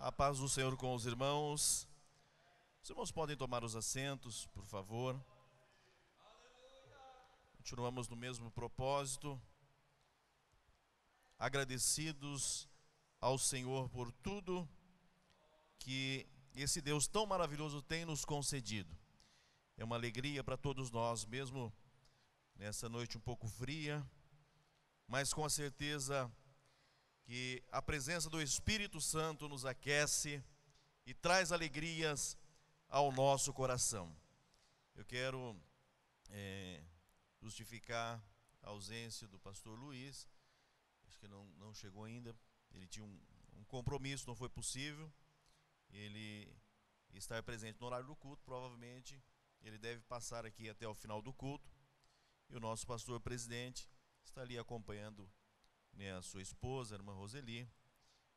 A paz do Senhor com os irmãos. Os irmãos podem tomar os assentos, por favor. Continuamos no mesmo propósito, agradecidos ao Senhor por tudo que esse Deus tão maravilhoso tem nos concedido. É uma alegria para todos nós, mesmo nessa noite um pouco fria, mas com a certeza que a presença do Espírito Santo nos aquece e traz alegrias ao nosso coração. Eu quero justificar a ausência do pastor Luiz. Acho que não chegou ainda. Ele tinha um compromisso, não foi possível ele estar presente no horário do culto. Provavelmente ele deve passar aqui até o final do culto. E o nosso pastor presidente está ali acompanhando a sua esposa, a irmã Roseli,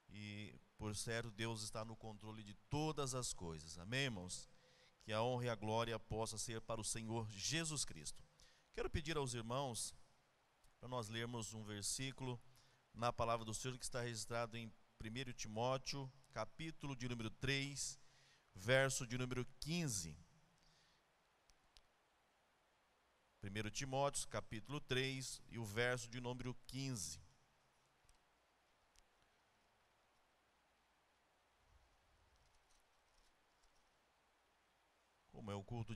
e por certo Deus está no controle de todas as coisas, amém, irmãos? Que a honra e a glória possa ser para o Senhor Jesus Cristo. Quero pedir aos irmãos para nós lermos um versículo na palavra do Senhor que está registrado em 1 Timóteo, capítulo de número 3, verso de número 15. 1 Timóteo, capítulo 3, e o verso de número 15. Como é um culto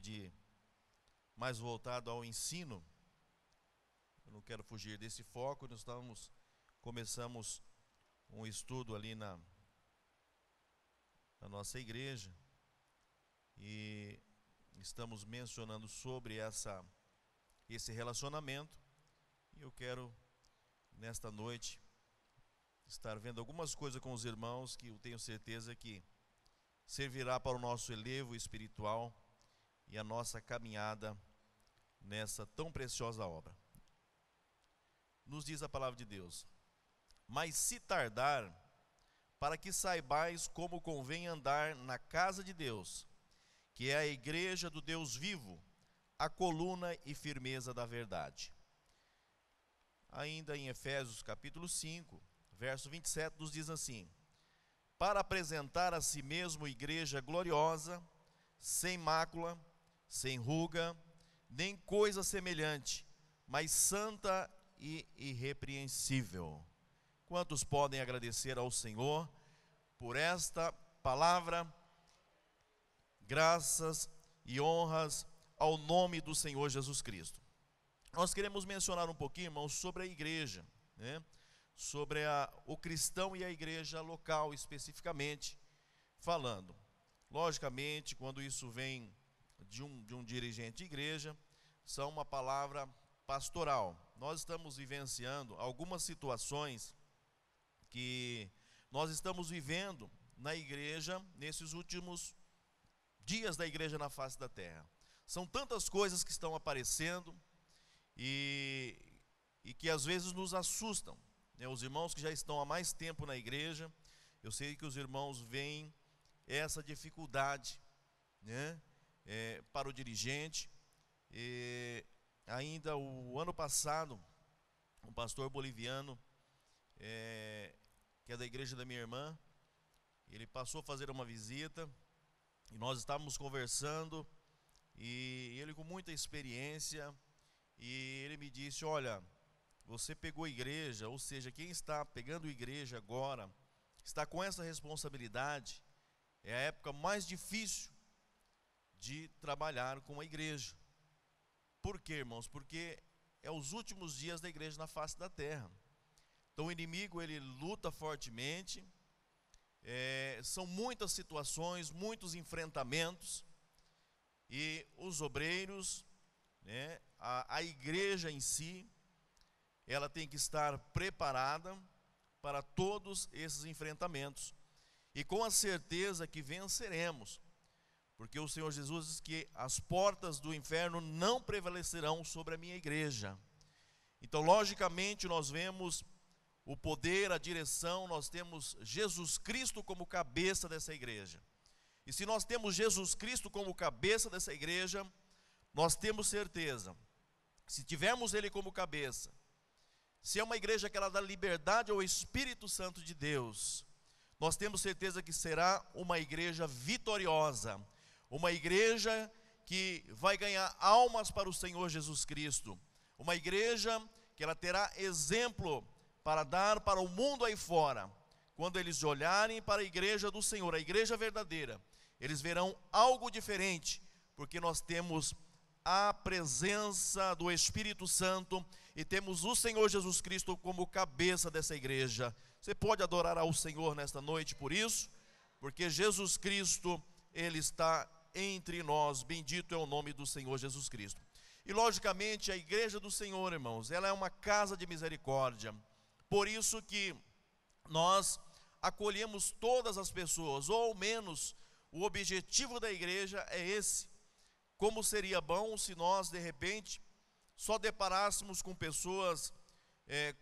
mais voltado ao ensino, eu não quero fugir desse foco. Nós começamos um estudo ali na nossa igreja e estamos mencionando sobre esse relacionamento, e eu quero nesta noite estar vendo algumas coisas com os irmãos que eu tenho certeza que servirá para o nosso elevo espiritual e a nossa caminhada nessa tão preciosa obra. Nos diz a palavra de Deus: mas se tardar, para que saibais como convém andar na casa de Deus, que é a igreja do Deus vivo, a coluna e firmeza da verdade. Ainda em Efésios capítulo 5, verso 27, nos diz assim: para apresentar a si mesmo igreja gloriosa, sem mácula, sem ruga, nem coisa semelhante, mas santa e irrepreensível. Quantos podem agradecer ao Senhor por esta palavra? Graças e honras ao nome do Senhor Jesus Cristo. Nós queremos mencionar um pouquinho, irmãos, sobre a igreja, sobre o cristão e a igreja local, especificamente falando. Logicamente, quando isso vem de um dirigente de igreja, são uma palavra pastoral. Nós estamos vivenciando algumas situações que nós estamos vivendo na igreja nesses últimos dias da igreja na face da terra. São tantas coisas que estão aparecendo e que às vezes nos assustam. Os irmãos que já estão há mais tempo na igreja, eu sei que os irmãos veem essa dificuldade, para o dirigente. E ainda o ano passado, um pastor boliviano, que é da igreja da minha irmã, ele passou a fazer uma visita e nós estávamos conversando, e ele com muita experiência, e ele me disse: olha, você pegou a igreja, ou seja, quem está pegando a igreja agora, está com essa responsabilidade, é a época mais difícil de trabalhar com a igreja. Por quê, irmãos? Porque é os últimos dias da igreja na face da terra. Então o inimigo, ele luta fortemente, são muitas situações, muitos enfrentamentos, e os obreiros, a igreja em si, ela tem que estar preparada para todos esses enfrentamentos, e com a certeza que venceremos, porque o Senhor Jesus diz que as portas do inferno não prevalecerão sobre a minha igreja. Então, logicamente, nós vemos o poder, a direção, nós temos Jesus Cristo como cabeça dessa igreja. E se nós temos Jesus Cristo como cabeça dessa igreja, nós temos certeza, se tivermos Ele como cabeça, se é uma igreja que ela dá liberdade ao Espírito Santo de Deus, nós temos certeza que será uma igreja vitoriosa, uma igreja que vai ganhar almas para o Senhor Jesus Cristo, uma igreja que ela terá exemplo para dar para o mundo aí fora. Quando eles olharem para a igreja do Senhor, a igreja verdadeira, eles verão algo diferente, porque nós temos a presença do Espírito Santo e temos o Senhor Jesus Cristo como cabeça dessa igreja. Você pode adorar ao Senhor nesta noite por isso, porque Jesus Cristo, Ele está entre nós. Bendito é o nome do Senhor Jesus Cristo. E logicamente a igreja do Senhor, irmãos, ela é uma casa de misericórdia. Por isso que nós acolhemos todas as pessoas, ou ao menos o objetivo da igreja é esse. Como seria bom se nós de repente só deparássemos com pessoas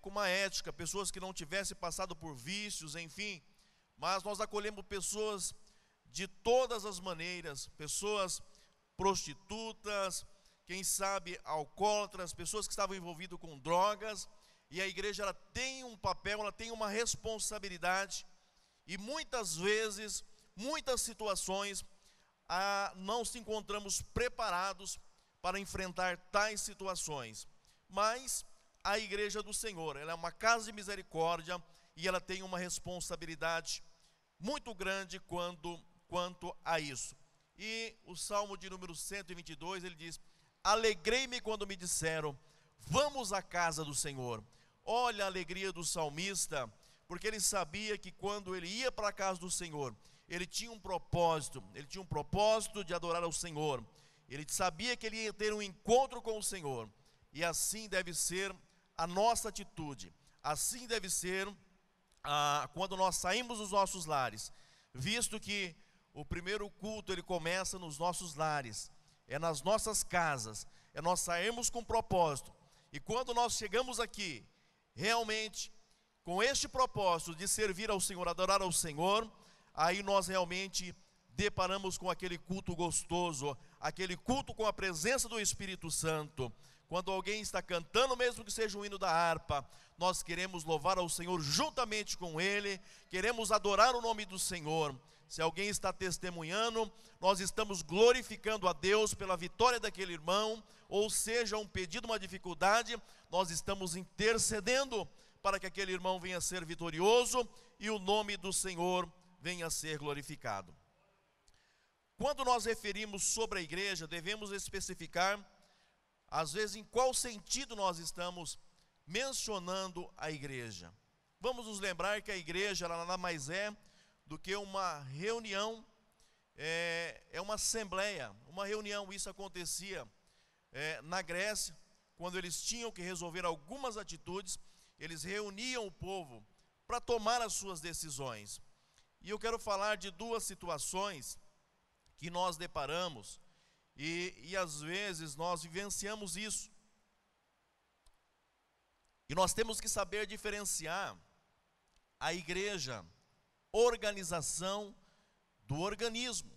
com uma ética, pessoas que não tivessem passado por vícios, enfim, mas nós acolhemos pessoas de todas as maneiras, pessoas prostitutas, quem sabe alcoólatras, pessoas que estavam envolvidas com drogas, e a igreja ela tem um papel, ela tem uma responsabilidade, e muitas vezes, muitas situações, não se encontramos preparados para enfrentar tais situações, mas a igreja do Senhor, ela é uma casa de misericórdia, e ela tem uma responsabilidade muito grande quanto a isso. E o Salmo de número 122, ele diz: alegrei-me quando me disseram, vamos à casa do Senhor. Olha a alegria do salmista, porque ele sabia que quando ele ia para a casa do Senhor, ele tinha um propósito de adorar ao Senhor. Ele sabia que ele ia ter um encontro com o Senhor, e assim deve ser a nossa atitude, assim deve ser quando nós saímos dos nossos lares, visto que o primeiro culto ele começa nos nossos lares, é nas nossas casas, é nós sairmos com propósito, e quando nós chegamos aqui, realmente, com este propósito de servir ao Senhor, adorar ao Senhor, aí nós realmente deparamos com aquele culto gostoso, aquele culto com a presença do Espírito Santo. Quando alguém está cantando, mesmo que seja um hino da harpa, nós queremos louvar ao Senhor juntamente com ele, queremos adorar o nome do Senhor. Se alguém está testemunhando, nós estamos glorificando a Deus pela vitória daquele irmão, ou seja, um pedido, uma dificuldade, nós estamos intercedendo para que aquele irmão venha a ser vitorioso e o nome do Senhor venha a ser glorificado. Quando nós referimos sobre a igreja, devemos especificar, às vezes, em qual sentido nós estamos mencionando a igreja. Vamos nos lembrar que a igreja, ela nada mais é do que uma reunião, é uma assembleia, uma reunião. Isso acontecia na Grécia, quando eles tinham que resolver algumas atitudes, eles reuniam o povo para tomar as suas decisões. E eu quero falar de duas situações que nós deparamos, e às vezes nós vivenciamos isso. E nós temos que saber diferenciar a igreja, organização, do organismo.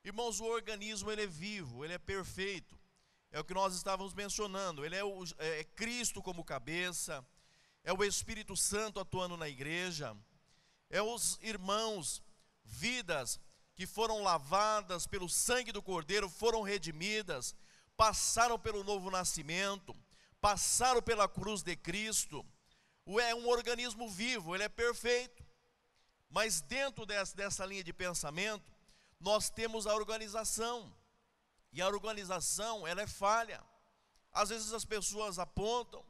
Irmãos, o organismo ele é vivo, ele é perfeito. É o que nós estávamos mencionando. Ele é Cristo como cabeça, é o Espírito Santo atuando na igreja, é os irmãos, vidas que foram lavadas pelo sangue do Cordeiro, foram redimidas, passaram pelo novo nascimento, passaram pela cruz de Cristo. É um organismo vivo, ele é perfeito. Mas dentro dessa linha de pensamento, nós temos a organização. E a organização, ela é falha. Às vezes as pessoas apontam,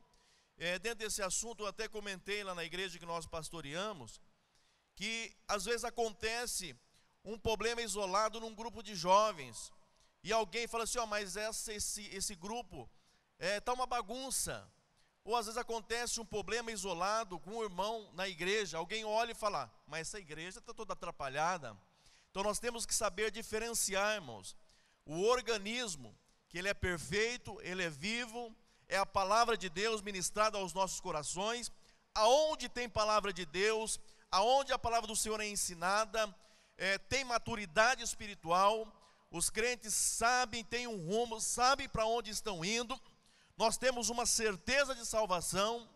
dentro desse assunto eu até comentei lá na igreja que nós pastoreamos, que às vezes acontece um problema isolado num grupo de jovens, e alguém fala assim, mas esse grupo está uma bagunça. Ou às vezes acontece um problema isolado com um irmão na igreja, alguém olha e fala, mas essa igreja está toda atrapalhada. Então nós temos que saber diferenciar, irmãos, o organismo, que ele é perfeito, ele é vivo, é a palavra de Deus ministrada aos nossos corações. Aonde tem palavra de Deus, aonde a palavra do Senhor é ensinada, tem maturidade espiritual, os crentes sabem, têm um rumo, sabem para onde estão indo, nós temos uma certeza de salvação.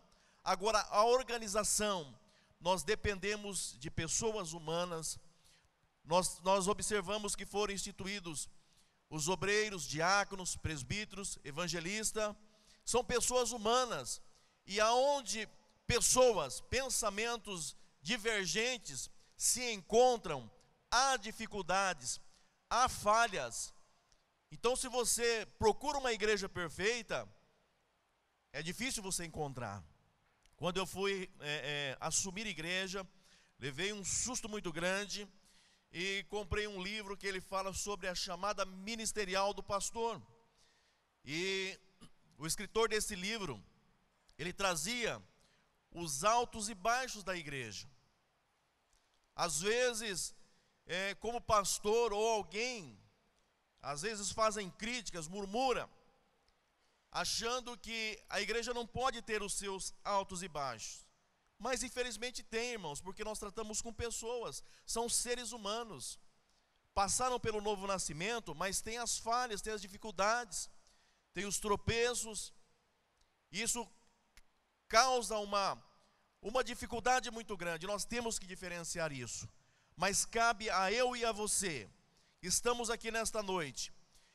Agora a organização, nós dependemos de pessoas humanas. Nós observamos que foram instituídos os obreiros, diáconos, presbíteros, evangelistas, são pessoas humanas, e aonde pessoas, pensamentos divergentes se encontram, há dificuldades, há falhas. Então, se você procura uma igreja perfeita, é difícil você encontrar. Quando eu fui assumir igreja, levei um susto muito grande, e comprei um livro que ele fala sobre a chamada ministerial do pastor. E o escritor desse livro, ele trazia os altos e baixos da igreja. Às vezes, como pastor ou alguém, às vezes fazem críticas, murmura, achando que a igreja não pode ter os seus altos e baixos. Mas infelizmente tem, irmãos, porque nós tratamos com pessoas, são seres humanos, passaram pelo novo nascimento, mas tem as falhas, tem as dificuldades, tem os tropeços. Isso causa uma dificuldade muito grande. Nós temos que diferenciar isso, mas cabe a eu e a você, que estamos aqui nesta noite,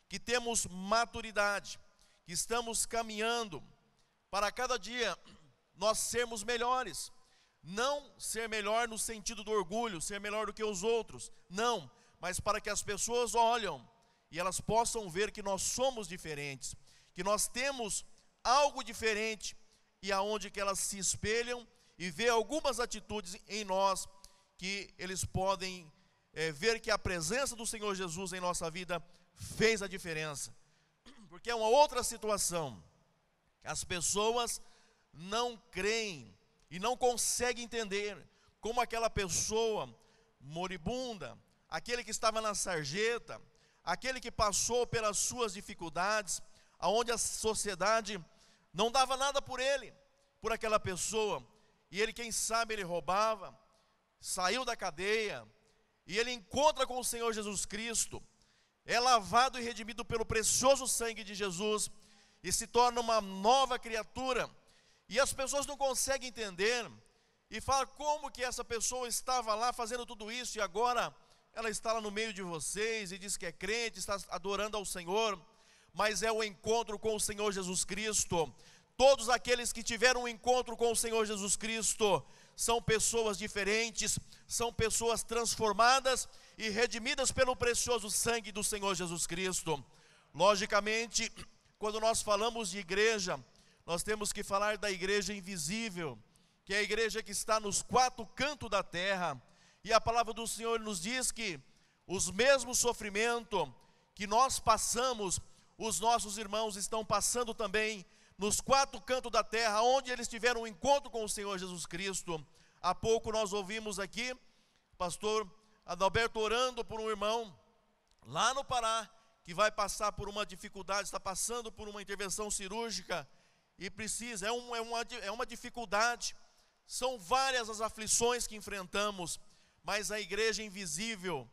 que temos maturidade, que estamos caminhando para cada dia nós sermos melhores. Não ser melhor no sentido do orgulho, ser melhor do que os outros, não, mas para que as pessoas olham e elas possam ver que nós somos diferentes, que nós temos algo diferente, e aonde que elas se espelham e vê algumas atitudes em nós, que eles podem ver que a presença do Senhor Jesus em nossa vida fez a diferença. Porque é uma outra situação, as pessoas não creem e não conseguem entender como aquela pessoa moribunda, aquele que estava na sarjeta, aquele que passou pelas suas dificuldades, aonde a sociedade não dava nada por ele, por aquela pessoa, e ele, quem sabe, ele roubava, saiu da cadeia, e ele encontra com o Senhor Jesus Cristo, é lavado e redimido pelo precioso sangue de Jesus, e se torna uma nova criatura. E as pessoas não conseguem entender, e falam como que essa pessoa estava lá fazendo tudo isso, e agora ela está lá no meio de vocês, e diz que é crente, está adorando ao Senhor, mas é o encontro com o Senhor Jesus Cristo. Todos aqueles que tiveram um encontro com o Senhor Jesus Cristo, são pessoas diferentes, são pessoas transformadas, e redimidas pelo precioso sangue do Senhor Jesus Cristo. Logicamente, quando nós falamos de igreja, nós temos que falar da igreja invisível, que é a igreja que está nos quatro cantos da terra, e a palavra do Senhor nos diz que os mesmos sofrimentos que nós passamos, os nossos irmãos estão passando também nos quatro cantos da terra, onde eles tiveram um encontro com o Senhor Jesus Cristo. Há pouco nós ouvimos aqui, pastor Adalberto orando por um irmão, lá no Pará, que vai passar por uma dificuldade, está passando por uma intervenção cirúrgica, e precisa, é uma dificuldade, são várias as aflições que enfrentamos, mas a igreja invisível,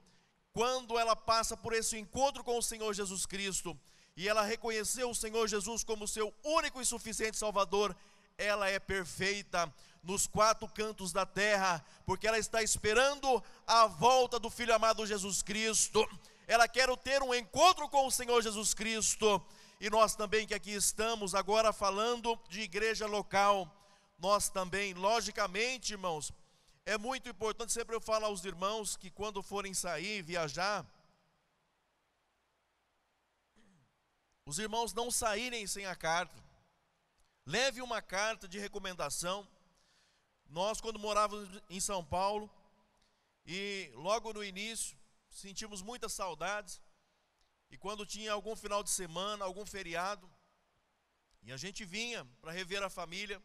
quando ela passa por esse encontro com o Senhor Jesus Cristo, e ela reconheceu o Senhor Jesus como seu único e suficiente Salvador, ela é perfeita nos quatro cantos da terra, porque ela está esperando a volta do Filho amado Jesus Cristo. Ela quer ter um encontro com o Senhor Jesus Cristo. E nós também que aqui estamos agora falando de igreja local, nós também, logicamente, irmãos, é muito importante, sempre eu falo aos irmãos que quando forem sair, viajar, os irmãos não saírem sem a carta. Leve uma carta de recomendação. Nós, quando morávamos em São Paulo, e logo no início, sentimos muitas saudades, e quando tinha algum final de semana, algum feriado, e a gente vinha para rever a família,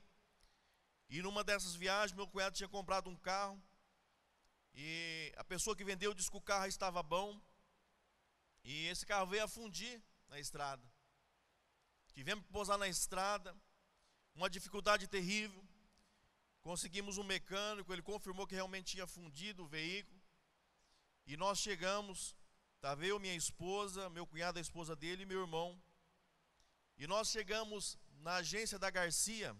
e numa dessas viagens, meu cunhado tinha comprado um carro, e a pessoa que vendeu disse que o carro estava bom, e esse carro veio a fundir na estrada. Tivemos que pousar na estrada, uma dificuldade terrível. Conseguimos um mecânico, ele confirmou que realmente tinha fundido o veículo, e nós chegamos, estava eu, minha esposa, meu cunhado, a esposa dele e meu irmão, e nós chegamos na agência da Garcia,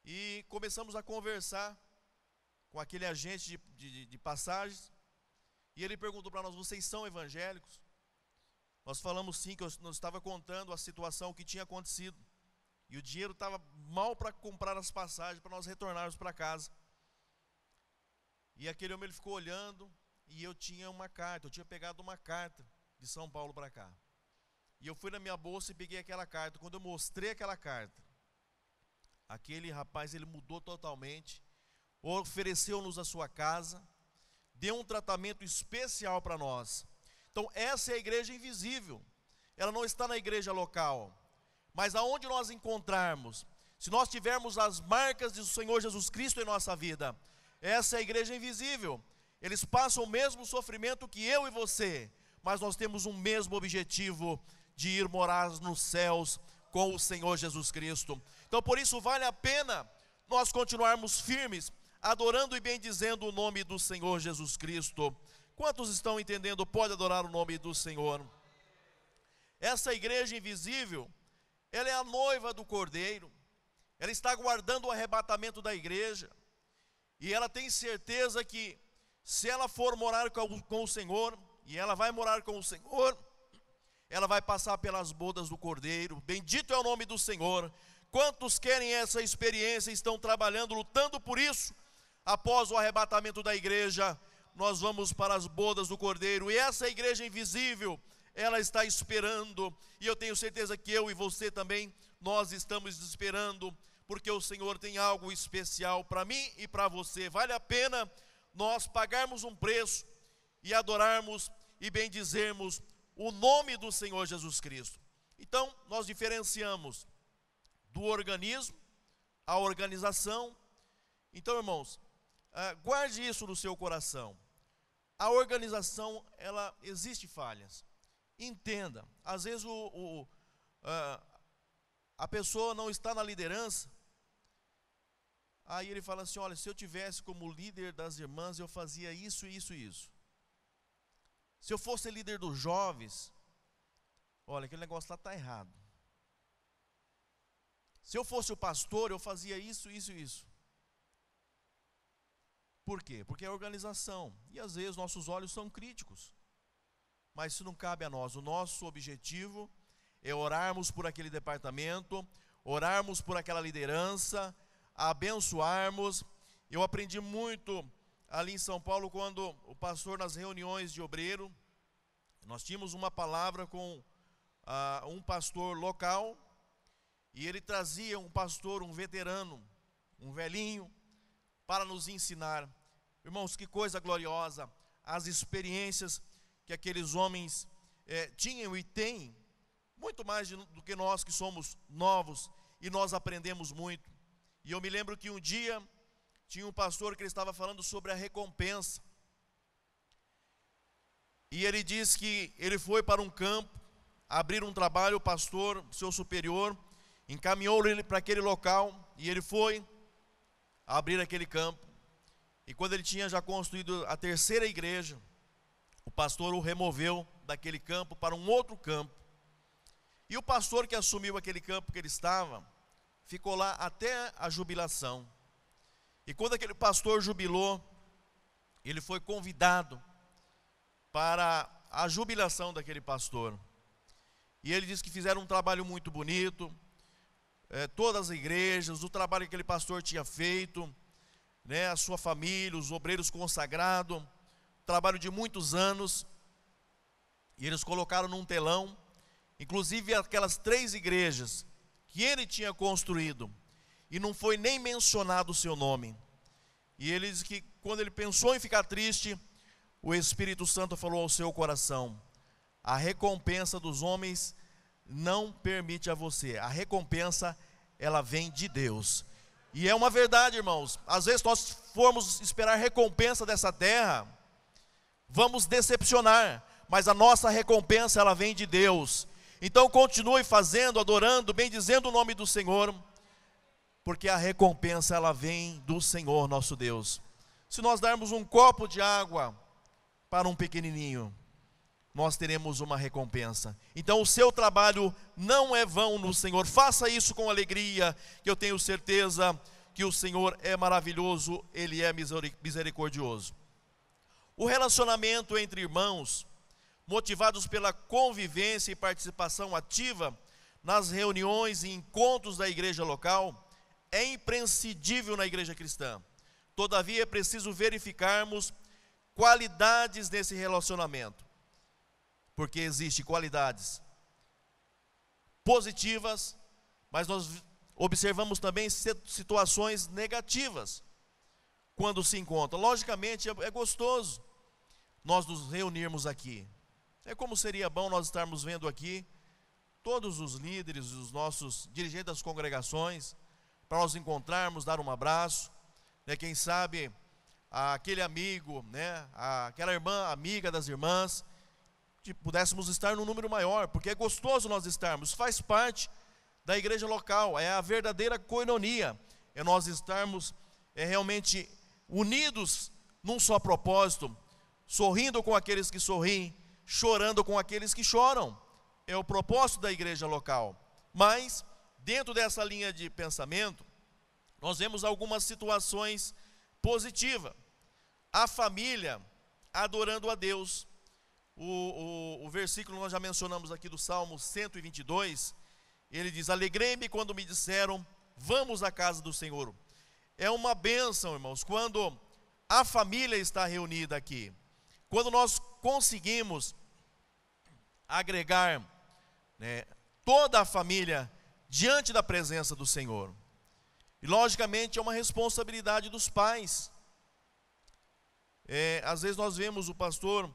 e começamos a conversar, com aquele agente de passagens, e ele perguntou para nós: vocês são evangélicos? Nós falamos sim, que eu estava contando a situação que tinha acontecido, e o dinheiro estava mal para comprar as passagens, para nós retornarmos para casa. E aquele homem, ele ficou olhando, e eu tinha uma carta, eu tinha pegado uma carta de São Paulo para cá. E eu fui na minha bolsa e peguei aquela carta. Quando eu mostrei aquela carta, aquele rapaz, ele mudou totalmente, ofereceu-nos a sua casa, deu um tratamento especial para nós. Então essa é a igreja invisível, ela não está na igreja local, mas aonde nós encontrarmos, se nós tivermos as marcas do Senhor Jesus Cristo em nossa vida, essa é a igreja invisível. Eles passam o mesmo sofrimento que eu e você, mas nós temos um mesmo objetivo, de ir morar nos céus com o Senhor Jesus Cristo. Então por isso vale a pena nós continuarmos firmes, adorando e bendizendo o nome do Senhor Jesus Cristo. Quantos estão entendendo? Pode adorar o nome do Senhor. Essa igreja invisível, ela é a noiva do Cordeiro, ela está aguardando o arrebatamento da igreja, e ela tem certeza que, se ela for morar com o Senhor, e ela vai morar com o Senhor, ela vai passar pelas bodas do Cordeiro. Bendito é o nome do Senhor. Quantos querem essa experiência, estão trabalhando, lutando por isso? Após o arrebatamento da igreja, nós vamos para as bodas do Cordeiro, e essa igreja invisível, ela está esperando, e eu tenho certeza que eu e você também, nós estamos esperando, porque o Senhor tem algo especial para mim e para você. Vale a pena nós pagarmos um preço e adorarmos e bendizermos o nome do Senhor Jesus Cristo. Então nós diferenciamos do organismo a organização. Então, irmãos, guarde isso no seu coração. A organização, ela existe falhas. Entenda, às vezes a pessoa não está na liderança, aí ele fala assim: olha, se eu tivesse como líder das irmãs, eu fazia isso, isso e isso. Se eu fosse líder dos jovens, olha, aquele negócio lá está errado. Se eu fosse o pastor, eu fazia isso, isso e isso. Por quê? Porque é organização, e às vezes nossos olhos são críticos, mas isso não cabe a nós. O nosso objetivo é orarmos por aquele departamento, orarmos por aquela liderança, abençoarmos. Eu aprendi muito ali em São Paulo, quando o pastor, nas reuniões de obreiro, nós tínhamos uma palavra com um pastor local, e ele trazia um pastor, um veterano, um velhinho, para nos ensinar. Irmãos, que coisa gloriosa, as experiências que aqueles homens tinham e têm, muito mais do que nós que somos novos, e nós aprendemos muito. E eu me lembro que um dia, tinha um pastor que ele estava falando sobre a recompensa, e ele disse que ele foi para um campo, abrir um trabalho. O pastor, seu superior, encaminhou ele para aquele local, e ele foi abrir aquele campo. E quando ele tinha já construído a terceira igreja, o pastor o removeu daquele campo para um outro campo. E o pastor que assumiu aquele campo que ele estava, ficou lá até a jubilação. E quando aquele pastor jubilou, ele foi convidado para a jubilação daquele pastor. E ele disse que fizeram um trabalho muito bonito, todas as igrejas, o trabalho que aquele pastor tinha feito, né, a sua família, os obreiros consagrados, trabalho de muitos anos. E eles colocaram num telão, inclusive aquelas 3 igrejas que ele tinha construído, e não foi nem mencionado o seu nome. E ele diz que quando ele pensou em ficar triste, o Espírito Santo falou ao seu coração: a recompensa dos homens não permite a você, a recompensa, ela vem de Deus. E é uma verdade, irmãos. Às vezes nós formos esperar recompensa dessa terra, vamos decepcionar, mas a nossa recompensa, ela vem de Deus. Então continue fazendo, adorando, bendizendo o nome do Senhor, porque a recompensa, ela vem do Senhor nosso Deus. Se nós darmos um copo de água para um pequenininho, nós teremos uma recompensa. Então o seu trabalho não é vão no Senhor. Faça isso com alegria, que eu tenho certeza que o Senhor é maravilhoso, Ele é misericordioso. O relacionamento entre irmãos, motivados pela convivência e participação ativa nas reuniões e encontros da igreja local, é imprescindível na igreja cristã. Todavia, é preciso verificarmos qualidades desse relacionamento, porque existem qualidades positivas, mas nós observamos também situações negativas quando se encontra. Logicamente, é gostoso nós nos reunirmos aqui. É como seria bom nós estarmos vendo aqui todos os líderes, os nossos dirigentes das congregações, para nós encontrarmos, dar um abraço, né? Quem sabe aquele amigo, né? Aquela irmã, amiga das irmãs, que pudéssemos estar num número maior, porque é gostoso nós estarmos, faz parte da igreja local, é a verdadeira koinonia, é nós estarmos realmente unidos num só propósito, sorrindo com aqueles que sorriem, chorando com aqueles que choram. É o propósito da igreja local. Mas, dentro dessa linha de pensamento, nós vemos algumas situações positivas. A família adorando a Deus. O versículo nós já mencionamos aqui do Salmo 122, ele diz: alegrei-me quando me disseram, vamos à casa do Senhor. É uma bênção, irmãos, quando a família está reunida aqui. Quando nós conseguimos agregar, né, toda a família diante da presença do Senhor. E logicamente é uma responsabilidade dos pais. Às vezes nós vemos o pastor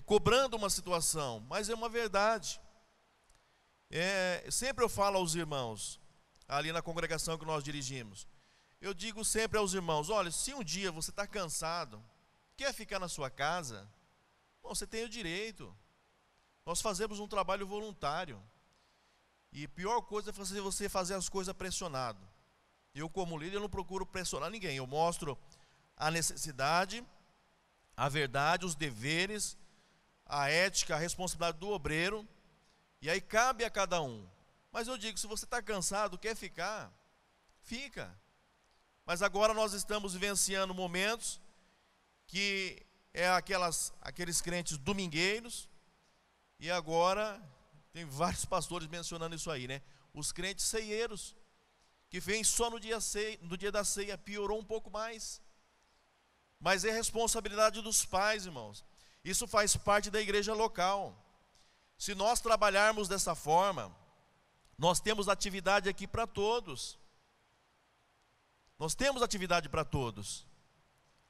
cobrando uma situação, mas é uma verdade. Sempre eu falo aos irmãos, ali na congregação que nós dirigimos, eu digo sempre aos irmãos: olha, se um dia você está cansado, quer ficar na sua casa, bom, você tem o direito. Nós fazemos um trabalho voluntário. E a pior coisa é você fazer as coisas pressionado. Eu, como líder, não procuro pressionar ninguém. Eu mostro a necessidade, a verdade, os deveres, a ética, a responsabilidade do obreiro. E aí cabe a cada um. Mas eu digo, se você está cansado, quer ficar, fica. Mas agora nós estamos vivenciando momentos que aqueles crentes domingueiros. E agora, tem vários pastores mencionando isso aí, né? Os crentes ceieiros, que vêm só no dia da ceia, piorou um pouco mais. Mas é responsabilidade dos pais, irmãos. Isso faz parte da igreja local. Se nós trabalharmos dessa forma, nós temos atividade aqui para todos. Nós temos atividade para todos.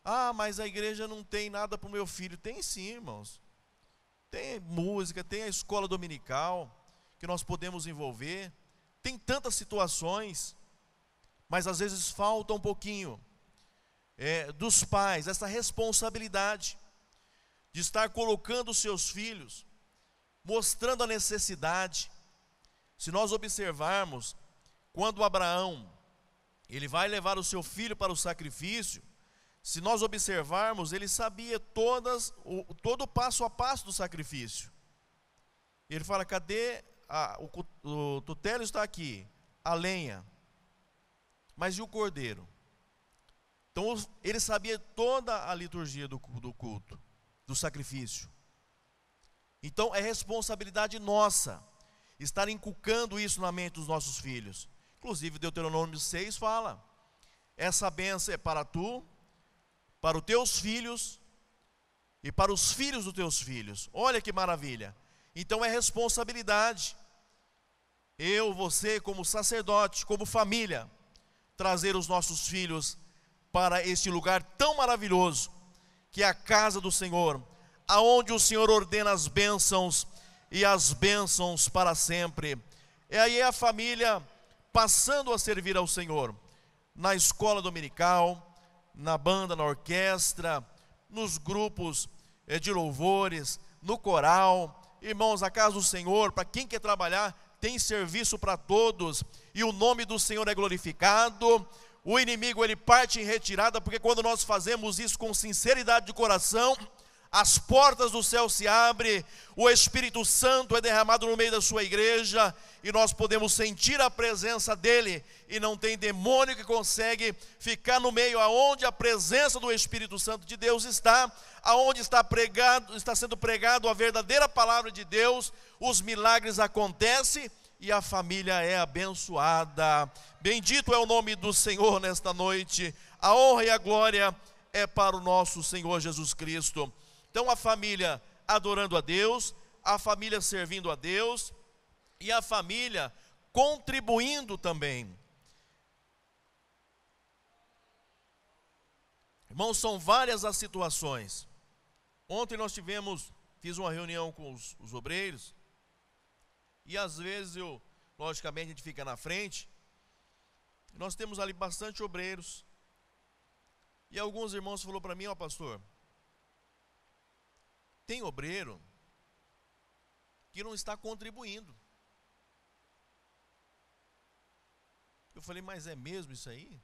Ah, mas a igreja não tem nada para o meu filho. Tem sim, irmãos. Tem música, tem a escola dominical que nós podemos envolver. Tem tantas situações, mas às vezes falta um pouquinho dos pais, essa responsabilidade de estar colocando os seus filhos, mostrando a necessidade. Se nós observarmos, quando Abraão, ele vai levar o seu filho para o sacrifício, se nós observarmos, ele sabia todo o passo a passo do sacrifício. Ele fala: cadê o tutelo? Está aqui, a lenha, mas e o cordeiro? Então ele sabia toda a liturgia do culto, do sacrifício. Então é responsabilidade nossa estar inculcando isso na mente dos nossos filhos. Inclusive Deuteronômio 6 fala: essa bênção é para tu, para os teus filhos e para os filhos dos teus filhos. Olha que maravilha. Então é responsabilidade, eu, você, como sacerdote, como família, trazer os nossos filhos para este lugar tão maravilhoso, que é a casa do Senhor, aonde o Senhor ordena as bênçãos e as bênçãos para sempre. E aí a família passando a servir ao Senhor, na escola dominical, na banda, na orquestra, nos grupos de louvores, no coral. Irmãos, a casa do Senhor, para quem quer trabalhar, tem serviço para todos, e o nome do Senhor é glorificado. O inimigo, ele parte em retirada, porque quando nós fazemos isso com sinceridade de coração, as portas do céu se abrem, o Espírito Santo é derramado no meio da sua igreja, e nós podemos sentir a presença dele, e não tem demônio que consegue ficar no meio aonde a presença do Espírito Santo de Deus está, aonde está sendo pregado a verdadeira palavra de Deus, os milagres acontecem, e a família é abençoada. Bendito é o nome do Senhor nesta noite, a honra e a glória é para o nosso Senhor Jesus Cristo. Então a família adorando a Deus, a família servindo a Deus e a família contribuindo também. Irmãos, são várias as situações. Ontem nós fiz uma reunião com os obreiros, e às vezes logicamente a gente fica na frente, nós temos ali bastante obreiros, e alguns irmãos falaram para mim: ó pastor, tem obreiro que não está contribuindo. Eu falei: mas é mesmo isso aí?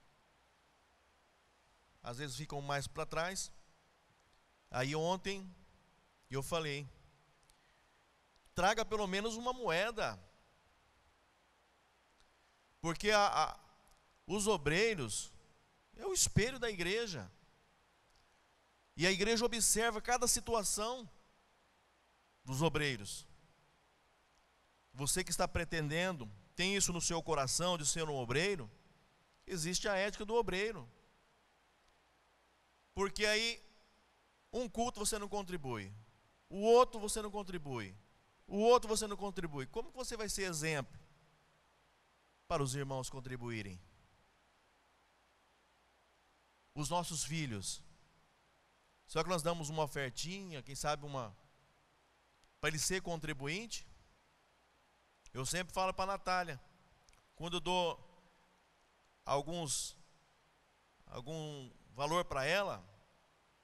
Às vezes ficam mais para trás. Aí ontem eu falei: traga pelo menos uma moeda, porque os obreiros é o espelho da igreja, e a igreja observa cada situação dos obreiros. Você que está pretendendo, tem isso no seu coração de ser um obreiro, existe a ética do obreiro, porque aí um culto você não contribui, o outro você não contribui, o outro você não contribui. Como que você vai ser exemplo para os irmãos contribuírem? Os nossos filhos, só que nós damos uma ofertinha, quem sabe para ele ser contribuinte. Eu sempre falo para a Natália, quando eu dou algum valor para ela,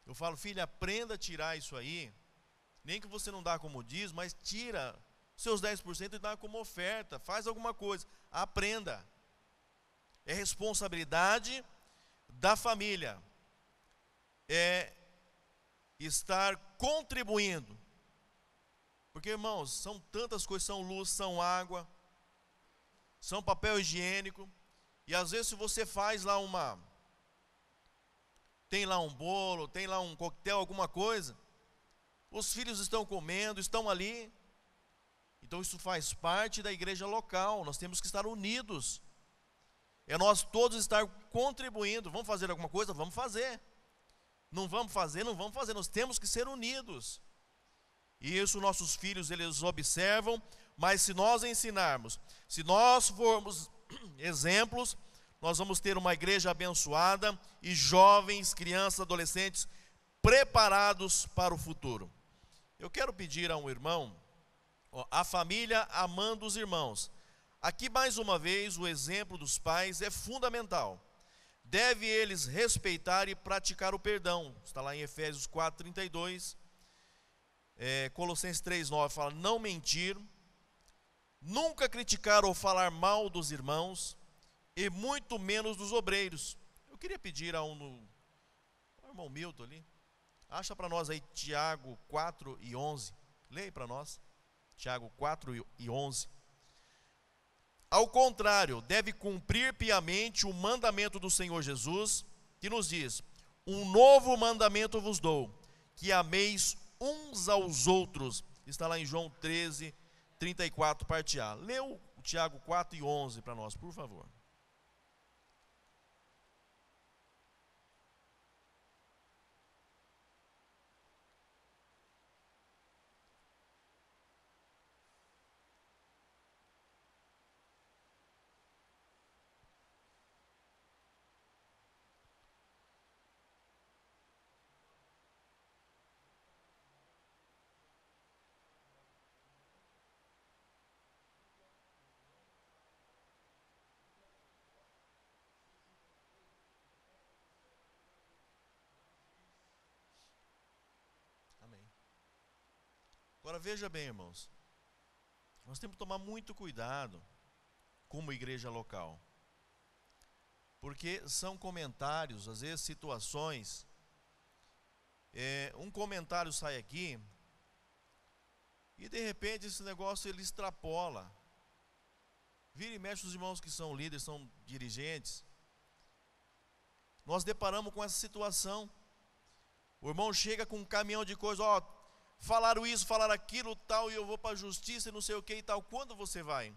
eu falo: filha, aprenda a tirar isso aí, nem que você não dá como diz, mas tira seus 10% e dá como oferta, faz alguma coisa, aprenda. É responsabilidade da família, é estar contribuindo, porque irmãos, são tantas coisas, são luz, são água, são papel higiênico, e às vezes se você faz lá tem lá um bolo, tem lá um coquetel, alguma coisa, os filhos estão comendo, estão ali, então isso faz parte da igreja local, nós temos que estar unidos, é nós todos estar contribuindo. Vamos fazer alguma coisa? Vamos fazer. Não vamos fazer? Não vamos fazer, nós temos que ser unidos, e isso nossos filhos eles observam. Mas se nós ensinarmos, se nós formos exemplos, nós vamos ter uma igreja abençoada e jovens, crianças, adolescentes preparados para o futuro. Eu quero pedir a um irmão, a família amando os irmãos. Aqui mais uma vez o exemplo dos pais é fundamental. Deve eles respeitar e praticar o perdão. Está lá em Efésios 4:32. Colossenses 3:9 fala: não mentir, nunca criticar ou falar mal dos irmãos, e muito menos dos obreiros. Eu queria pedir ao irmão Milton ali, acha para nós aí Tiago 4:11, leia para nós, Tiago 4:11. Ao contrário, deve cumprir piamente o mandamento do Senhor Jesus, que nos diz: um novo mandamento vos dou, que ameis uns aos outros. Está lá em João 13:34, parte A. Lê o Tiago 4:11 para nós, por favor. Agora veja bem, irmãos, nós temos que tomar muito cuidado como igreja local, porque são comentários, às vezes situações um comentário sai aqui e de repente esse negócio ele extrapola. Vira e mexe, os irmãos que são líderes, são dirigentes, nós deparamos com essa situação. O irmão chega com um caminhão de coisa, ó, falaram isso, falaram aquilo, tal, e eu vou para a justiça e não sei o que e tal. Quando você vai,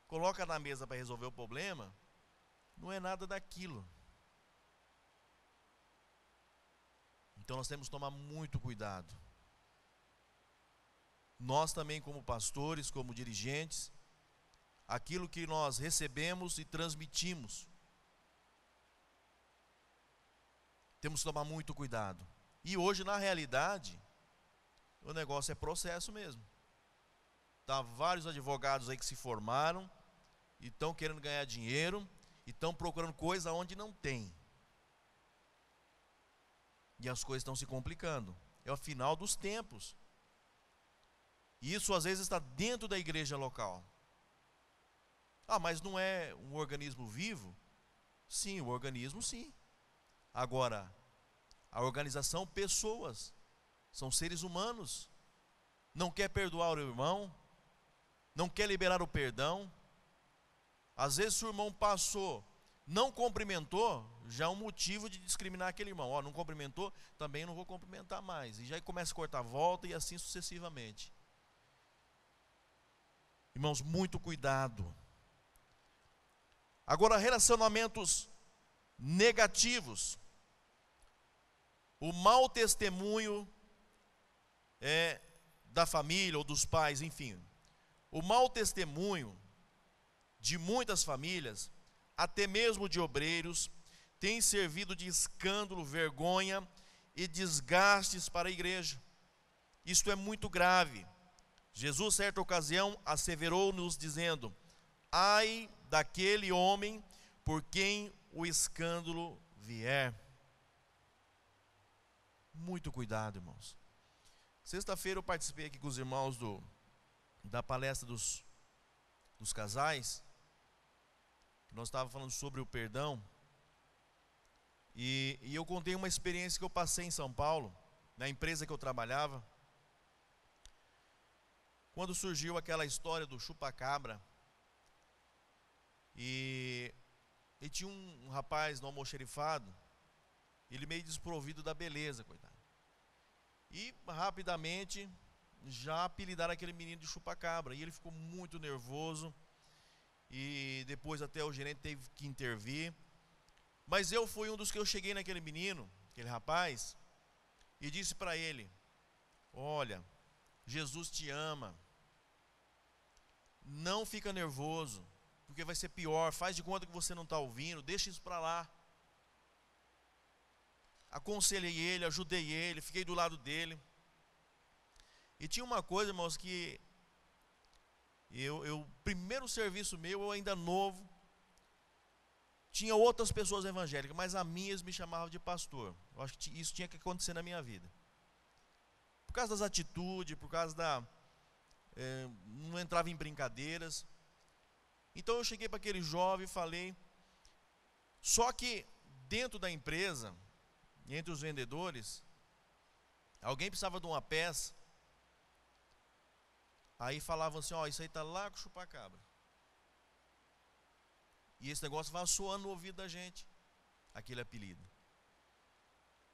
coloca na mesa para resolver o problema, não é nada daquilo. Então nós temos que tomar muito cuidado. Nós também, como pastores, como dirigentes, aquilo que nós recebemos e transmitimos, temos que tomar muito cuidado. E hoje, na realidade, o negócio é processo mesmo. Tá vários advogados aí que se formaram e estão querendo ganhar dinheiro e estão procurando coisa onde não tem. E as coisas estão se complicando. É o final dos tempos. E isso às vezes está dentro da igreja local. Ah, mas não é um organismo vivo? Sim, o organismo sim. Agora, a organização, pessoas, são seres humanos. Não quer perdoar o irmão, não quer liberar o perdão. Às vezes, se o irmão passou, não cumprimentou, já é um motivo de discriminar aquele irmão. Ó, não cumprimentou, também não vou cumprimentar mais. E já começa a cortar a volta e assim sucessivamente. Irmãos, muito cuidado. Agora, relacionamentos negativos. O mau testemunho da família ou dos pais, enfim. O mau testemunho de muitas famílias, até mesmo de obreiros, tem servido de escândalo, vergonha e desgastes para a igreja. Isto é muito grave. Jesus, certa ocasião, asseverou-nos dizendo: ai daquele homem por quem o escândalo vier. Muito cuidado, irmãos. Sexta-feira eu participei aqui com os irmãos da palestra dos casais. Nós estávamos falando sobre o perdão. E eu contei uma experiência que eu passei em São Paulo, na empresa que eu trabalhava. Quando surgiu aquela história do chupa-cabra. E tinha um rapaz no almoxerifado, ele meio desprovido da beleza, coitado. E rapidamente já apelidaram aquele menino de chupa-cabra. E ele ficou muito nervoso. E depois até o gerente teve que intervir. Mas eu fui um dos que eu cheguei naquele menino, aquele rapaz, e disse para ele: olha, Jesus te ama. Não fica nervoso, porque vai ser pior. Faz de conta que você não está ouvindo. Deixa isso para lá. Aconselhei ele, ajudei ele, fiquei do lado dele. E tinha uma coisa, irmãos, que primeiro serviço meu, eu ainda novo, tinha outras pessoas evangélicas, mas a minha eles me chamavam de pastor. Eu acho que isso tinha que acontecer na minha vida. Por causa das atitudes, por causa não entrava em brincadeiras. Então eu cheguei para aquele jovem e falei. Só que dentro da empresa, entre os vendedores, alguém precisava de uma peça. Aí falavam assim: ó, isso aí está lá com o chupa-cabra. E esse negócio vai soando no ouvido da gente, aquele apelido.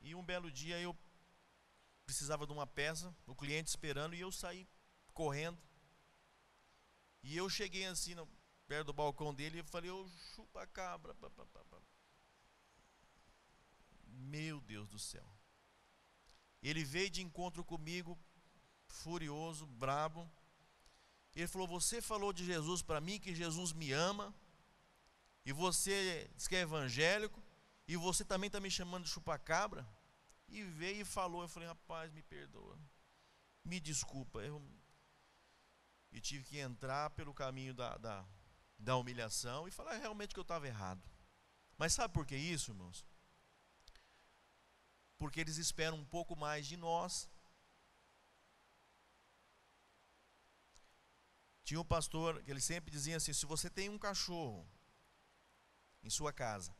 E um belo dia eu precisava de uma peça, o cliente esperando, e eu saí correndo. E eu cheguei assim perto do balcão dele e falei: ô, chupa-cabra. Meu Deus do céu. Ele veio de encontro comigo, furioso, brabo. Ele falou: você falou de Jesus para mim, que Jesus me ama, e você diz que é evangélico, e você também está me chamando de chupa-cabra? E veio e falou. Eu falei: rapaz, me perdoa, me desculpa. E tive que entrar pelo caminho da humilhação e falar realmente que eu estava errado. Mas sabe por que isso, irmãos? Porque eles esperam um pouco mais de nós. Tinha um pastor que ele sempre dizia assim: se você tem um cachorro em sua casa,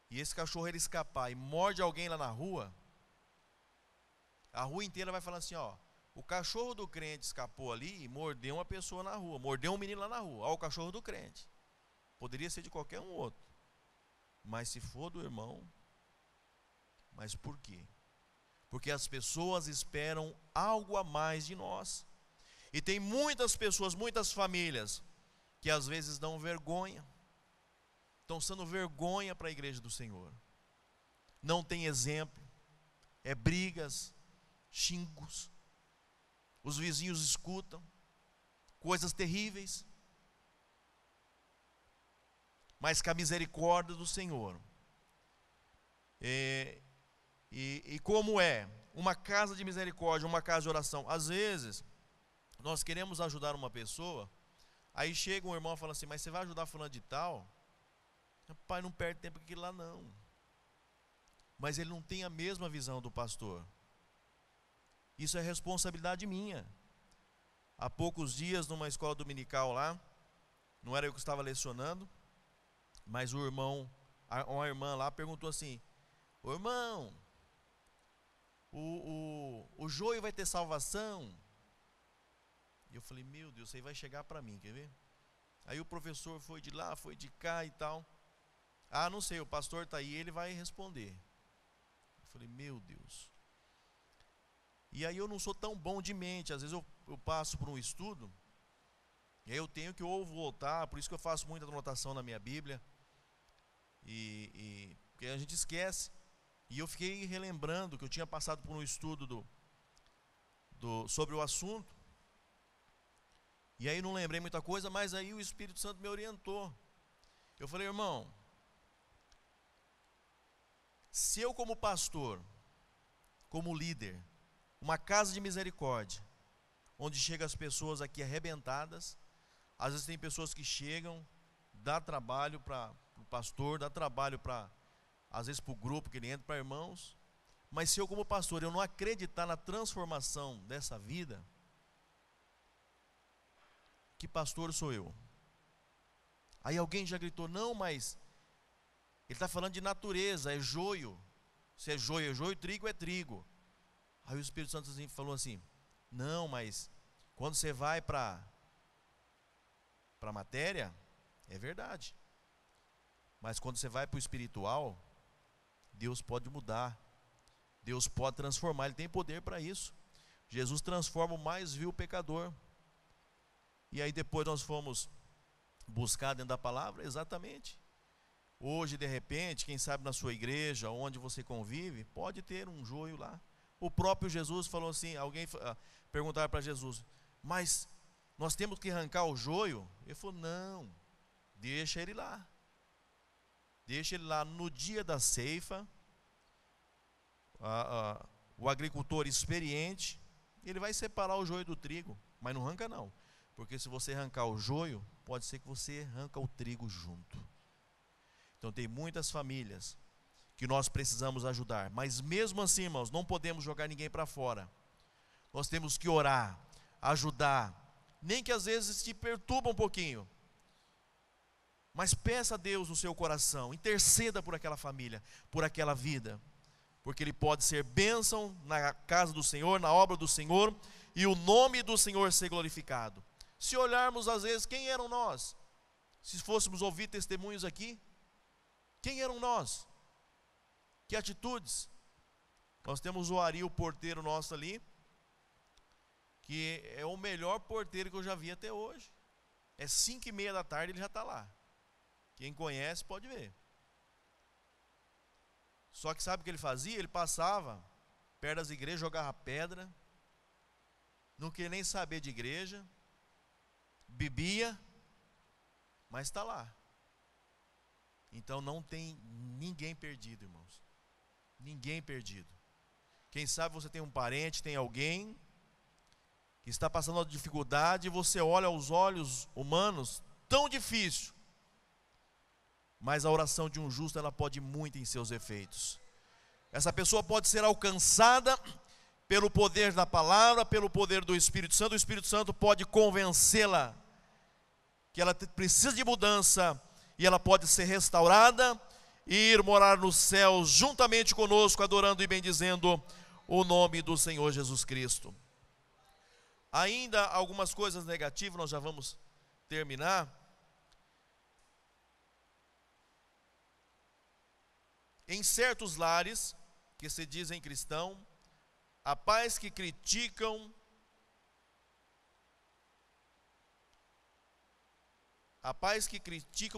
e esse cachorro ele escapar e morde alguém lá na rua, A rua inteira vai falar assim, ó, o cachorro do crente escapou ali e mordeu uma pessoa na rua, mordeu um menino lá na rua. Ó, o cachorro do crente. Poderia ser de qualquer um outro. Mas se for do irmão, mas por quê? Porque as pessoas esperam algo a mais de nós. E tem muitas pessoas, muitas famílias, que às vezes dão vergonha. Estão sendo vergonha para a igreja do Senhor. Não tem exemplo. É brigas, xingos. Os vizinhos escutam coisas terríveis. Mas com a misericórdia do Senhor. E como é uma casa de misericórdia, uma casa de oração? Às vezes, nós queremos ajudar uma pessoa, aí chega um irmão e fala assim, mas você vai ajudar fulano de tal? Pai, não perde tempo com aquilo lá não. Mas ele não tem a mesma visão do pastor. Isso é responsabilidade minha. Há poucos dias, numa escola dominical lá, não era eu que estava lecionando, mas uma irmã lá perguntou assim, ô irmão, o joio vai ter salvação? E eu falei, meu Deus, isso aí vai chegar para mim, quer ver? Aí o professor foi de lá, foi de cá e tal. Ah, não sei, o pastor está aí, ele vai responder. Eu falei, meu Deus. E aí eu não sou tão bom de mente, às vezes eu passo por um estudo, e aí eu tenho que ou voltar, por isso que eu faço muita anotação na minha Bíblia, porque a gente esquece. E eu fiquei relembrando que eu tinha passado por um estudo sobre o assunto, e aí não lembrei muita coisa, mas aí o Espírito Santo me orientou. Eu falei, irmão, se eu como pastor, como líder, uma casa de misericórdia, onde chegam as pessoas aqui arrebentadas, às vezes tem pessoas que chegam, dá trabalho para o pastor, dá trabalho às vezes para o grupo que ele entra, para irmãos, mas se eu como pastor, eu não acreditar na transformação dessa vida, que pastor sou eu? Aí alguém já gritou, não, mas ele está falando de natureza, é joio, se é joio, trigo é trigo. Aí o Espírito Santo falou assim, não, mas quando você vai para a matéria, é verdade, mas quando você vai para o espiritual, Deus pode mudar, Deus pode transformar, Ele tem poder para isso. Jesus transforma o mais vil pecador. E aí depois nós fomos buscar dentro da palavra, exatamente. Hoje de repente, quem sabe na sua igreja, onde você convive, pode ter um joio lá. O próprio Jesus falou assim, alguém perguntaram para Jesus, mas nós temos que arrancar o joio? Ele falou, não, deixa ele lá. Deixa ele lá no dia da ceifa, o agricultor experiente, ele vai separar o joio do trigo, mas não arranca não, porque se você arrancar o joio, pode ser que você arranca o trigo junto. Então tem muitas famílias que nós precisamos ajudar, mas mesmo assim, irmãos, não podemos jogar ninguém para fora. Nós temos que orar, ajudar, nem que às vezes te perturba um pouquinho, mas peça a Deus no seu coração, interceda por aquela família, por aquela vida, porque ele pode ser bênção na casa do Senhor, na obra do Senhor, e o nome do Senhor ser glorificado. Se olharmos às vezes, quem eram nós? Se fôssemos ouvir testemunhos aqui, quem eram nós? Que atitudes? Nós temos o Ari, o porteiro nosso ali, que é o melhor porteiro que eu já vi até hoje. É 5:30 da tarde, ele já está lá. Quem conhece pode ver. Só que sabe o que ele fazia? Ele passava perto das igrejas, jogava pedra, não queria nem saber de igreja, bebia, mas está lá. Então não tem ninguém perdido, irmãos. Ninguém perdido. Quem sabe você tem um parente, tem alguém que está passando uma dificuldade, e você olha aos olhos humanos, tão difícil, mas a oração de um justo, ela pode muito em seus efeitos. Essa pessoa pode ser alcançada pelo poder da palavra, pelo poder do Espírito Santo. O Espírito Santo pode convencê-la que ela precisa de mudança, e ela pode ser restaurada e ir morar nos céus juntamente conosco, adorando e bendizendo o nome do Senhor Jesus Cristo. Ainda algumas coisas negativas, nós já vamos terminar. Em certos lares, que se dizem cristão, há pais que criticam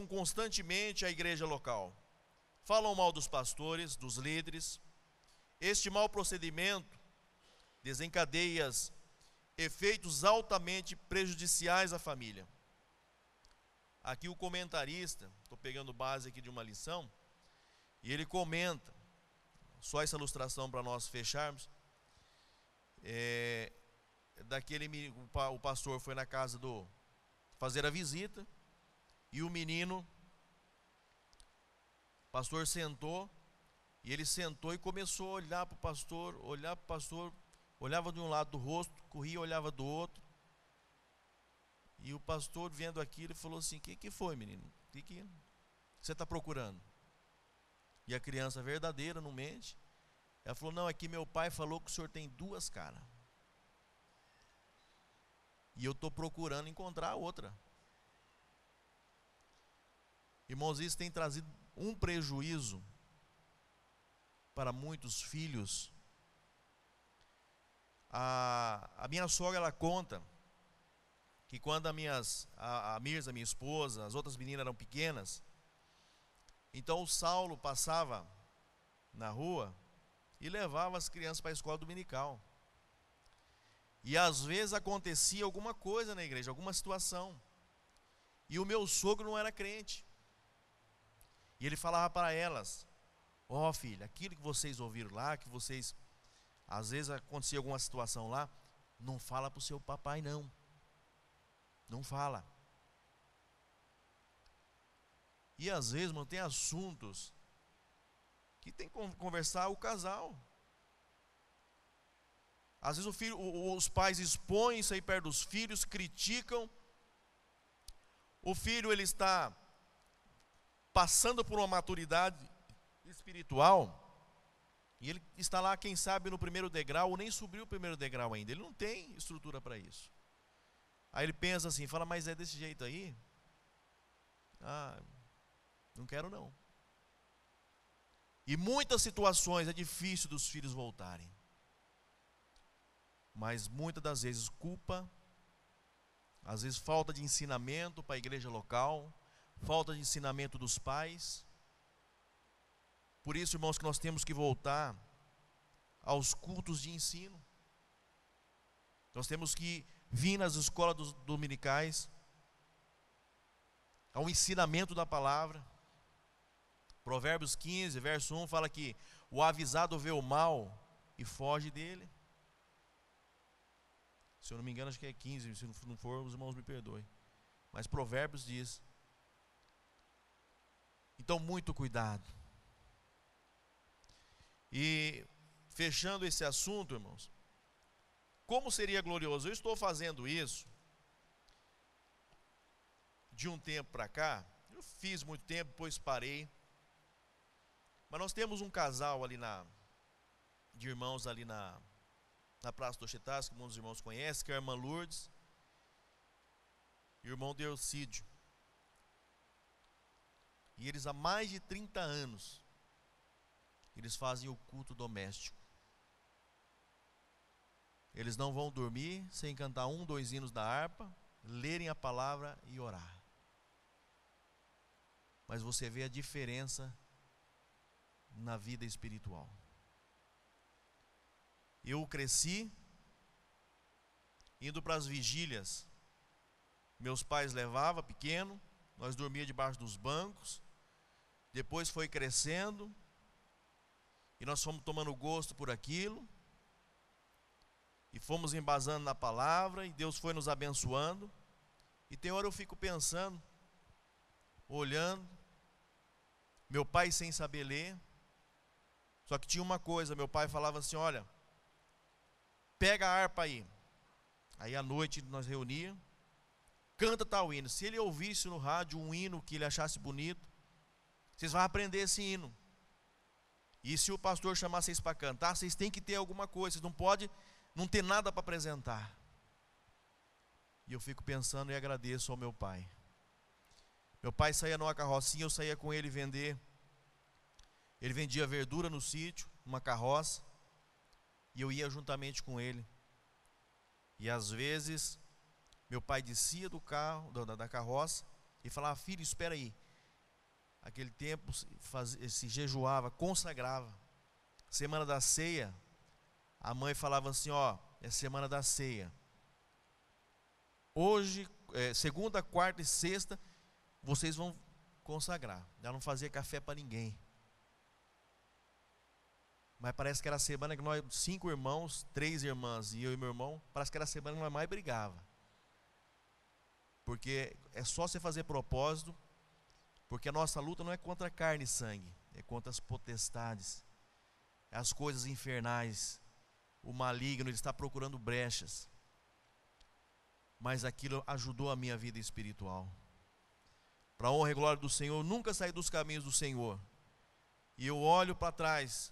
constantemente a igreja local. Falam mal dos pastores, dos líderes. Este mau procedimento desencadeia efeitos altamente prejudiciais à família. Aqui o comentarista, estou pegando base aqui de uma lição, e ele comenta, só essa ilustração para nós fecharmos, o pastor foi na casa fazer a visita, e o menino, o pastor sentou, e ele sentou e começou a olhar para o pastor, olhava de um lado do rosto, corria, olhava do outro, e o pastor vendo aquilo, falou assim: que foi, menino? O que você está procurando? E a criança verdadeira, não mente, ela falou: não, é que meu pai falou que o senhor tem duas caras, e eu estou procurando encontrar a outra. Irmãos, isso tem trazido um prejuízo para muitos filhos. A minha sogra, ela conta que quando a Mirza, minha esposa, as outras meninas eram pequenas, então o Saulo passava na rua e levava as crianças para a escola dominical. E às vezes acontecia alguma coisa na igreja, alguma situação, e o meu sogro não era crente, e ele falava para elas: ó, filha, aquilo que vocês ouviram lá, que vocês, às vezes acontecia alguma situação lá, não fala para o seu papai não, não fala. E às vezes, mano, tem assuntos que tem que conversar o casal. Às vezes os pais expõem isso aí perto dos filhos, criticam. O filho, ele está passando por uma maturidade espiritual, e ele está lá, quem sabe, no primeiro degrau, ou nem subiu o primeiro degrau ainda, ele não tem estrutura para isso. Aí ele pensa assim, fala: mas é desse jeito aí? Ah, não quero não. E muitas situações é difícil dos filhos voltarem, mas muitas das vezes culpa, às vezes falta de ensinamento para a igreja local, falta de ensinamento dos pais. Por isso, irmãos, que nós temos que voltar aos cultos de ensino. Nós temos que vir nas escolas dominicais, ao ensinamento da palavra. Provérbios 15, verso 1, fala que o avisado vê o mal e foge dele. Se eu não me engano, acho que é 15, se não for, os irmãos me perdoem. Mas Provérbios diz. Então, muito cuidado. E fechando esse assunto, irmãos, como seria glorioso? Eu estou fazendo isso de um tempo para cá. Eu fiz muito tempo, depois parei. Mas nós temos um casal ali de irmãos ali na Praça do Chetas, que muitos irmãos conhecem, que é a irmã Lourdes e o irmão Deocídio. E eles há mais de 30 anos, eles fazem o culto doméstico. Eles não vão dormir sem cantar 1, 2 hinos da harpa, lerem a palavra e orar. Mas você vê a diferença na vida espiritual. Eu cresci indo para as vigílias. Meus pais levavam pequeno, nós dormíamos debaixo dos bancos. Depois foi crescendo e nós fomos tomando gosto por aquilo, e fomos embasando na palavra, e Deus foi nos abençoando. E tem hora eu fico pensando, olhando, meu pai sem saber ler. Só que tinha uma coisa, meu pai falava assim: olha, pega a harpa aí. Aí à noite nós reuníamos, canta tal hino. Se ele ouvisse no rádio um hino que ele achasse bonito, vocês vão aprender esse hino. E se o pastor chamar vocês para cantar, vocês têm que ter alguma coisa, vocês não podem não ter nada para apresentar. E eu fico pensando e agradeço ao meu pai. Meu pai saía numa carrocinha, eu saía com ele vender. Ele vendia verdura no sítio, numa carroça, e eu ia juntamente com ele. E às vezes, meu pai descia do carro, da carroça, e falava: filho, espera aí. Aquele tempo se jejuava, consagrava. Semana da ceia, a mãe falava assim: ó, é semana da ceia. Hoje, segunda, quarta e sexta, vocês vão consagrar. Ela não fazia café para ninguém. Mas parece que era a semana que nós, 5 irmãos, 3 irmãs e eu e meu irmão, parece que era a semana que nós mais brigava. Porque é só você fazer propósito, porque a nossa luta não é contra carne e sangue, é contra as potestades, as coisas infernais. O maligno, ele está procurando brechas. Mas aquilo ajudou a minha vida espiritual. Para a honra e glória do Senhor, eu nunca saí dos caminhos do Senhor. E eu olho para trás.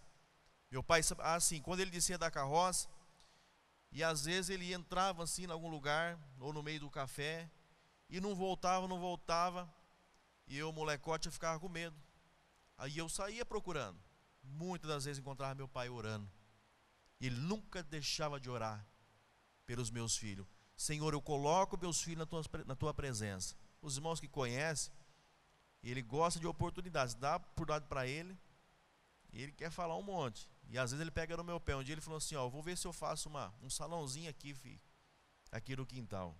Meu pai, assim, quando ele descia da carroça, e às vezes ele entrava assim em algum lugar, ou no meio do café, e não voltava, e eu, molecote, eu ficava com medo. Aí eu saía procurando. Muitas das vezes encontrava meu pai orando. E ele nunca deixava de orar pelos meus filhos. Senhor, eu coloco meus filhos na tua presença. Os irmãos que conhecem, ele gosta de oportunidades, dá oportunidade para ele, e ele quer falar um monte. E às vezes ele pega no meu pé. Um dia ele falou assim: ó, vou ver se eu faço um salãozinho aqui, filho, aqui no quintal.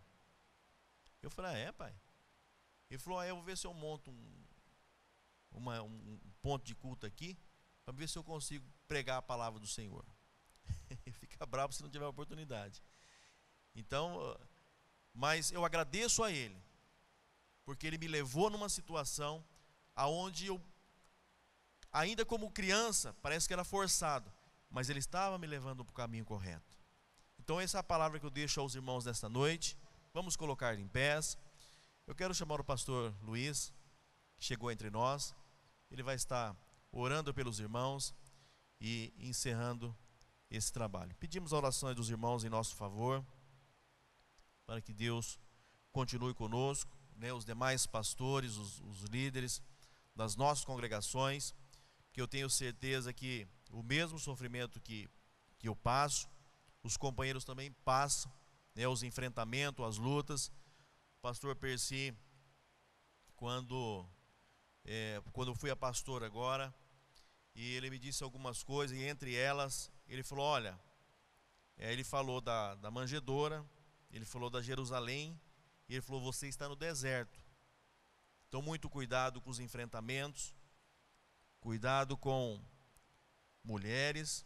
Eu falei: é, pai? Ele falou: eu vou ver se eu monto um ponto de culto aqui, para ver se eu consigo pregar a palavra do Senhor. Ele fica bravo se não tiver oportunidade. Então, mas eu agradeço a ele, porque ele me levou numa situação aonde eu, ainda como criança, parece que era forçado, mas ele estava me levando para o caminho correto. Então essa é a palavra que eu deixo aos irmãos nesta noite. Vamos colocar em pés. Eu quero chamar o pastor Luiz, que chegou entre nós. Ele vai estar orando pelos irmãos e encerrando esse trabalho. Pedimos a oração dos irmãos em nosso favor, para que Deus continue conosco, né, os demais pastores, os líderes das nossas congregações, que eu tenho certeza que o mesmo sofrimento que eu passo, os companheiros também passam, né, os enfrentamentos, as lutas. O pastor Percy, quando eu fui a pastor agora, e ele me disse algumas coisas, e entre elas, ele falou: olha, ele falou da manjedoura, ele falou da Jerusalém, e ele falou: você está no deserto. Então muito cuidado com os enfrentamentos, cuidado com mulheres,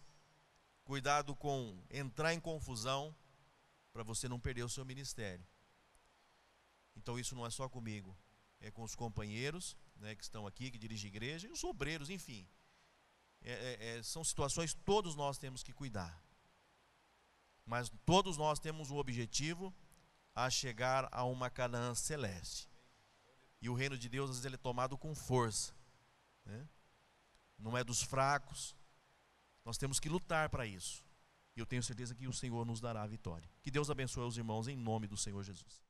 cuidado com entrar em confusão, para você não perder o seu ministério. Então isso não é só comigo, é com os companheiros, né, que estão aqui, que dirigem a igreja, e os obreiros, enfim. São situações que todos nós temos que cuidar. Mas todos nós temos um objetivo, a chegar a uma Canaã celeste. E o reino de Deus, às vezes, ele é tomado com força, né? Não é dos fracos. Nós temos que lutar para isso. E eu tenho certeza que o Senhor nos dará a vitória. Que Deus abençoe os irmãos em nome do Senhor Jesus.